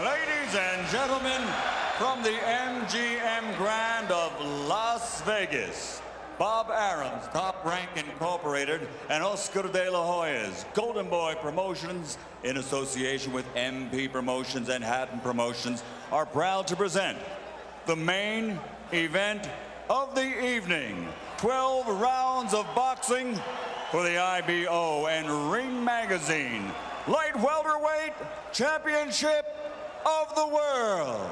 Ladies and gentlemen, from the MGM Grand of Las Vegas, Bob Arum's Top Rank Incorporated and Oscar de la Hoya's Golden Boy Promotions, in association with MP Promotions and Hatton Promotions, are proud to present the main event of the evening. 12 rounds of boxing for the IBO and Ring Magazine Light Welterweight Championship of the World.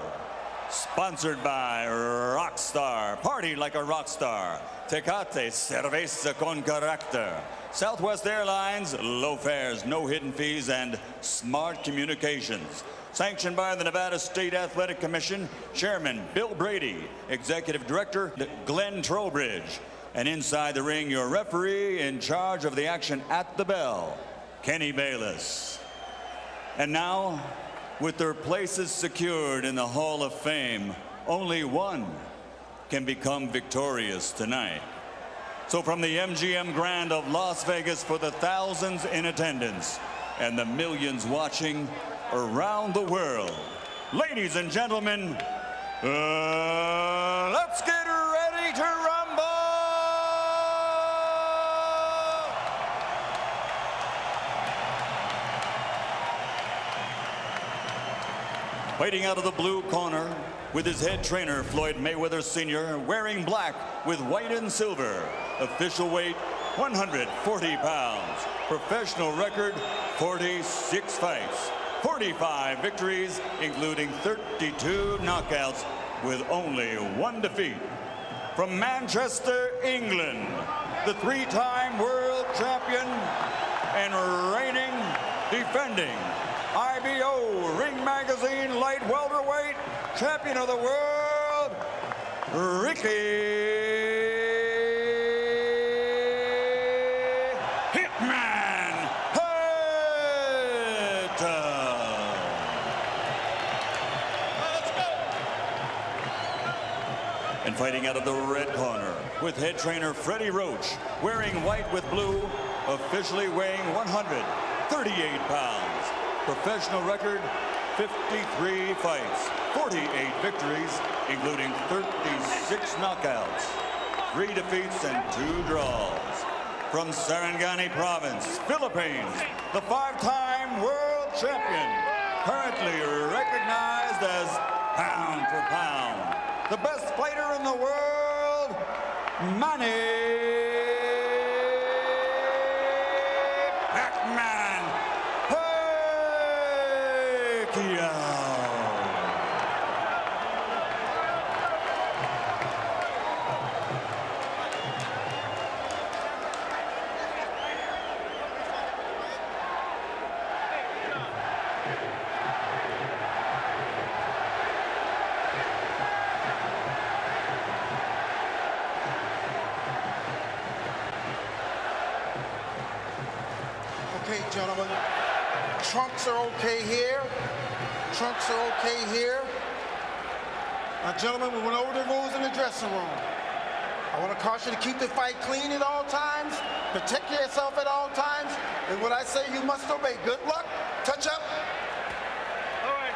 Sponsored by Rockstar, party like a rock star. Tecate, cerveza con carácter. Southwest Airlines, low fares, no hidden fees, and smart communications. Sanctioned by the Nevada State Athletic Commission, Chairman Bill Brady, Executive Director Glenn Trowbridge. And inside the ring, your referee in charge of the action at the bell, Kenny Bayless. And now, with their places secured in the Hall of Fame, only one can become victorious tonight. So from the MGM Grand of Las Vegas, for the thousands in attendance and the millions watching around the world, ladies and gentlemen, let's get ready to rumble! Fighting out of the blue corner, with his head trainer, Floyd Mayweather Sr., wearing black with white and silver. Official weight, 140 pounds. Professional record, 46 fights. 45 victories, including 32 knockouts, with only one defeat. From Manchester, England, the three-time world champion and reigning, defending IBO Ring Magazine Light Welterweight Champion of the World, Ricky Hitman Hatton. Let's go. And fighting out of the red corner, with head trainer Freddie Roach, wearing white with blue, officially weighing 138 pounds. Professional record, 53 fights, 48 victories, including 36 knockouts, 3 defeats and 2 draws. From Sarangani Province, Philippines, the 5-time world champion, currently recognized as pound for pound, the best fighter in the world, Manny Pacquiao. Okay, gentlemen, trunks are okay here. Trunks are okay here. Now, gentlemen, we went over the rules in the dressing room. I want to caution you to keep the fight clean at all times, protect yourself at all times, and what I say you must obey. Good luck. Touch up. All right.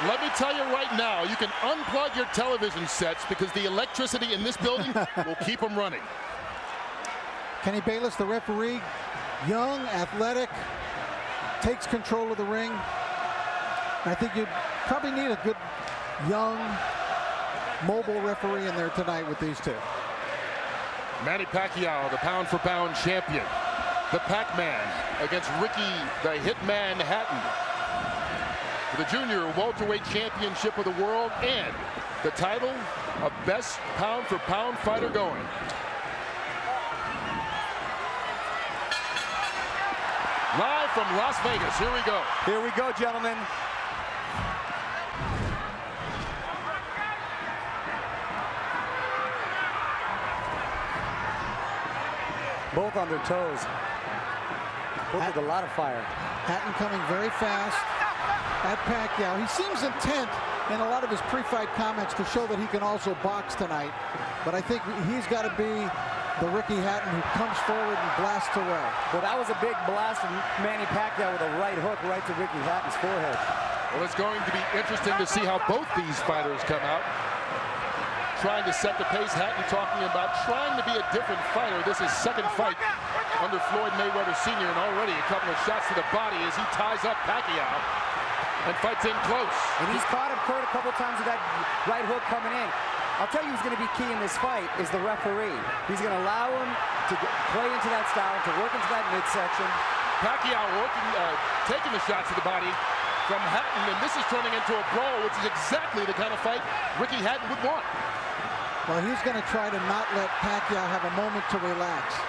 Let me tell you right now, you can unplug your television sets because the electricity in this building will keep them running. Kenny Bayless, the referee, young, athletic, takes control of the ring. I think you probably need a good, young, mobile referee in there tonight with these two. Manny Pacquiao, the pound-for-pound champion. The Pac-Man against Ricky, the Hitman Hatton. For the junior welterweight championship of the world and the title of best pound-for-pound fighter going. Live from Las Vegas, here we go. Here we go, gentlemen. Both on their toes. Both with a lot of fire. Hatton coming very fast at Pacquiao. He seems intent in a lot of his pre-fight comments to show that he can also box tonight. But I think he's got to be the Ricky Hatton who comes forward and blasts away. Well, that was a big blast from Manny Pacquiao with a right hook right to Ricky Hatton's forehead. Well, it's going to be interesting to see how both these fighters come out. Trying to set the pace. Hatton talking about trying to be a different fighter. This is second fight under Floyd Mayweather Sr. and already a couple of shots to the body as he ties up Pacquiao and fights in close. And he's caught him, Kurt, a couple times with that right hook coming in. I'll tell you who's going to be key in this fight is the referee. He's going to allow him to play into that style, to work into that midsection. Pacquiao working, taking the shots to the body from Hatton, and this is turning into a brawl, which is exactly the kind of fight Ricky Hatton would want. Well, he's going to try to not let Pacquiao have a moment to relax.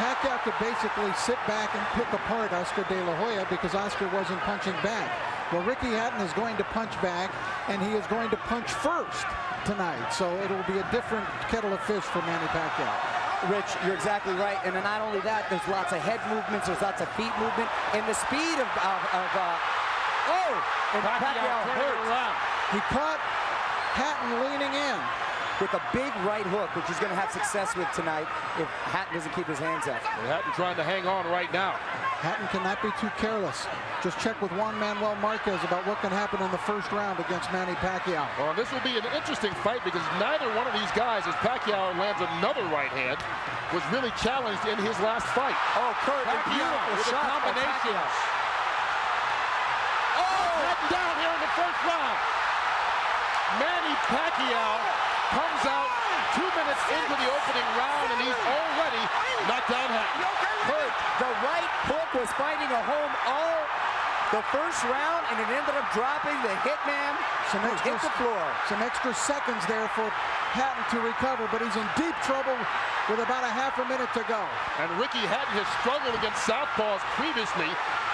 Pacquiao could basically sit back and pick apart Oscar De La Hoya because Oscar wasn't punching back. Well, Ricky Hatton is going to punch back, and he is going to punch first tonight. So it'll be a different kettle of fish for Manny Pacquiao. Rich, you're exactly right. And then not only that, there's lots of head movements, there's lots of feet movement, and the speed and Pacquiao hurt. He caught Hatton leaning in with a big right hook, which he's going to have success with tonight if Hatton doesn't keep his hands up. Well, Hatton trying to hang on right now. Hatton cannot be too careless. Just check with Juan Manuel Marquez about what can happen in the first round against Manny Pacquiao. Well, this will be an interesting fight because neither one of these guys, as Pacquiao lands another right hand, was really challenged in his last fight. Oh, Kurt, Pacquiao with a combination. Oh, Hatton down here in the first round. Manny Pacquiao comes out 2 minutes into the opening round, and he's already knocked down Hatton. Kurt, the right hook was finding a home all the first round, and it ended up dropping the hitman hit the floor. Some extra seconds there for Hatton to recover, but he's in deep trouble with about a half a minute to go. And Ricky Hatton has struggled against southpaws previously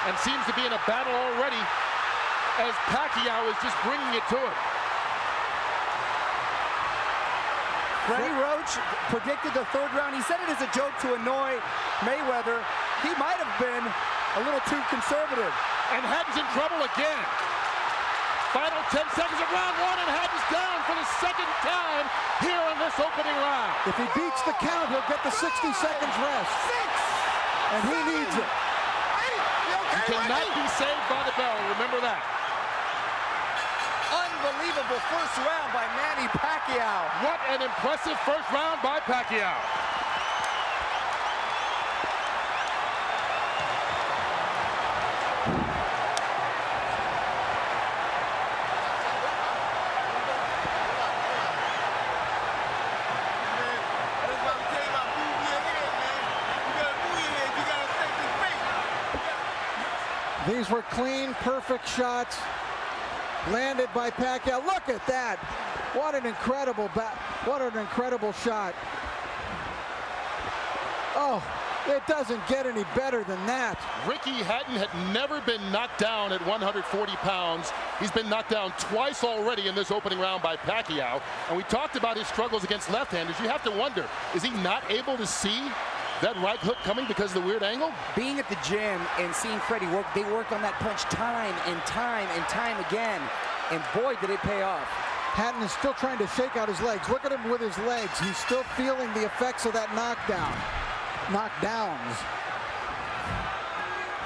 and seems to be in a battle already as Pacquiao is just bringing it to him. Freddie Roach predicted the third round. He said it as a joke to annoy Mayweather. He might have been a little too conservative. And Hatton's in trouble again. Final 10 seconds of round one, and Hatton's down for the second time here in this opening round. If he beats the count, he'll get the 60 seconds rest. And he needs it. He cannot be saved by the bell, remember that. Unbelievable first round by Manny Pacquiao. What an impressive first round by Pacquiao. These were clean, perfect shots landed by Pacquiao. Look at that! What an incredible shot! Oh, it doesn't get any better than that. Ricky Hatton had never been knocked down at 140 pounds. He's been knocked down twice already in this opening round by Pacquiao. And we talked about his struggles against left-handers. You have to wonder, is he not able to see that right hook coming because of the weird angle? Being at the gym and seeing Freddie work, they worked on that punch time and time and time again. And boy, did it pay off. Hatton is still trying to shake out his legs. Look at him with his legs. He's still feeling the effects of that knockdowns.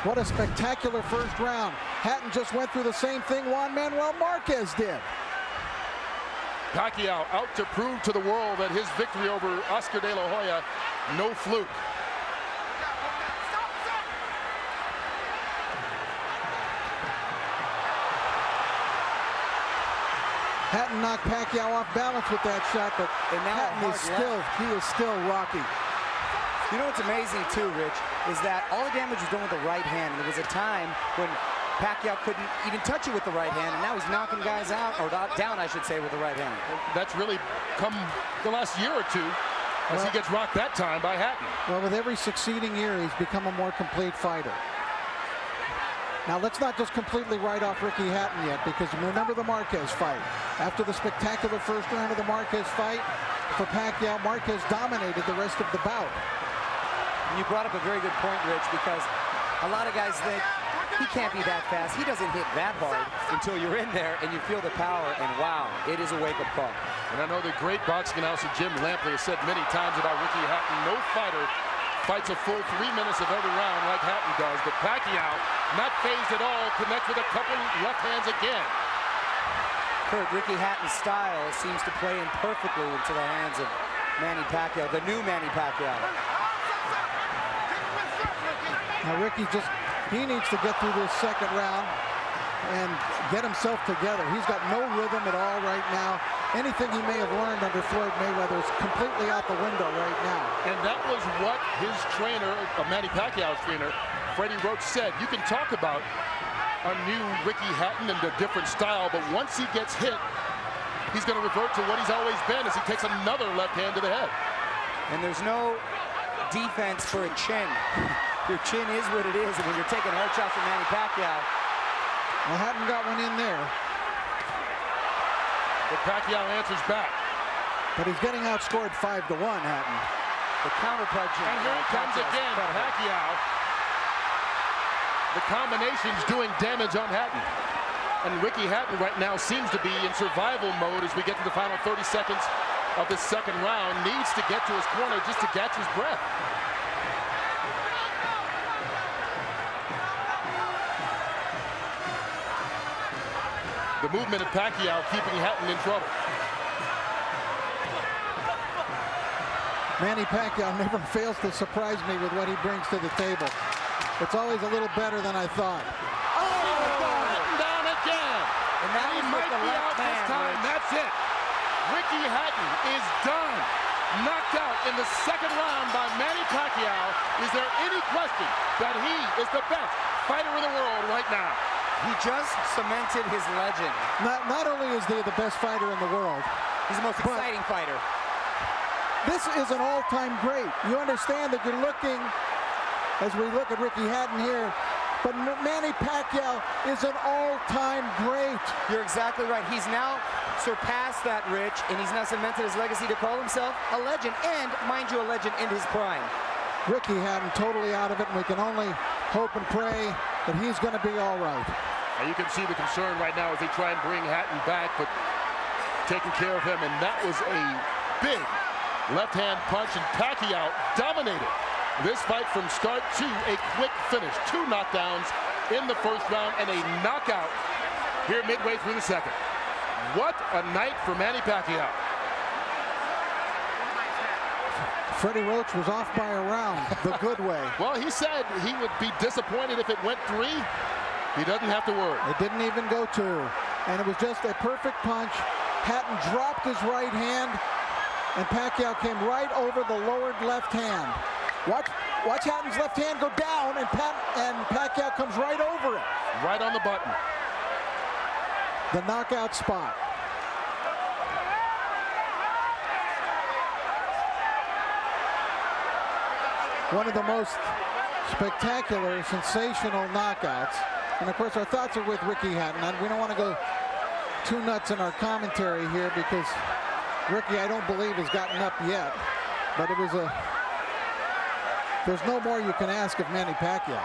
What a spectacular first round. Hatton just went through the same thing Juan Manuel Marquez did. Pacquiao out to prove to the world that his victory over Oscar De La Hoya, no fluke. Hatton knocked Pacquiao off balance with that shot, but Hatton is still rocky. You know what's amazing too, Rich, is that all the damage was done with the right hand. There was a time when Pacquiao couldn't even touch it with the right hand, and now he's knocking guys out, or down, I should say, with the right hand. That's really come the last year or two as he gets rocked that time by Hatton. Well, with every succeeding year, he's become a more complete fighter. Now, let's not just completely write off Ricky Hatton yet, because remember the Marquez fight. After the spectacular first round of the Marquez fight, for Pacquiao, Marquez dominated the rest of the bout. You brought up a very good point, Rich, because a lot of guys think he can't be that fast. He doesn't hit that hard until you're in there and you feel the power, and wow, it is a wake-up call. And I know the great boxing announcer Jim Lampley has said many times about Ricky Hatton, no fighter fights a full 3 minutes of every round like Hatton does. But Pacquiao, not phased at all, connects with a couple left hands again. Kurt, Ricky Hatton's style seems to play in perfectly into the hands of Manny Pacquiao, the new Manny Pacquiao. Now Ricky he needs to get through this second round and get himself together. He's got no rhythm at all right now. Anything he may have learned under Floyd Mayweather is completely out the window right now. And that was what his trainer, Manny Pacquiao's trainer, Freddie Roach, said. You can talk about a new Ricky Hatton and a different style, but once he gets hit, he's going to revert to what he's always been as he takes another left hand to the head. And there's no defense for a chin. Your chin is what it is, and when you're taking hard shots from Manny Pacquiao. Well, Hatton got one in there. But Pacquiao answers back. But he's getting outscored 5-1, Hatton. The counterpunch. And here it comes again, Pacquiao. The combination's doing damage on Hatton. And Ricky Hatton right now seems to be in survival mode as we get to the final 30 seconds of this second round. Needs to get to his corner just to catch his breath. The movement of Pacquiao keeping Hatton in trouble. Manny Pacquiao never fails to surprise me with what he brings to the table. It's always a little better than I thought. Oh, Hatton down again. And that He might be out this time. That's it. Ricky Hatton is done. Knocked out in the second round by Manny Pacquiao. Is there any question that he is the best fighter in the world right now? He just cemented his legend. Not only is he the best fighter in the world, He's the most exciting fighter. this is an all-time great. You understand that you're looking, as we look at Ricky Hatton here, but Manny Pacquiao is an all-time great. You're exactly right. He's now surpassed that, Rich, and he's now cemented his legacy to call himself a legend, and, mind you, a legend in his prime. Ricky Hatton totally out of it, and we can only hope and pray that he's going to be all right. And you can see the concern right now as they try and bring Hatton back, but taking care of him, and that was a big left-hand punch, and Pacquiao dominated this fight from start to a quick finish. 2 knockdowns in the first round and a knockout here midway through the second. What a night for Manny Pacquiao. Freddie Roach was off by a round the good way. Well, he said he would be disappointed if it went 3. He doesn't have to worry. It didn't even go 2. And it was just a perfect punch. Hatton dropped his right hand, and Pacquiao came right over the lowered left hand. Watch Hatton's left hand go down, and Pacquiao comes right over it. Right on the button. The knockout spot. One of the most spectacular, sensational knockouts. And of course, our thoughts are with Ricky Hatton. And we don't want to go too nuts in our commentary here because Ricky, I don't believe, has gotten up yet. But it was there's no more you can ask of Manny Pacquiao.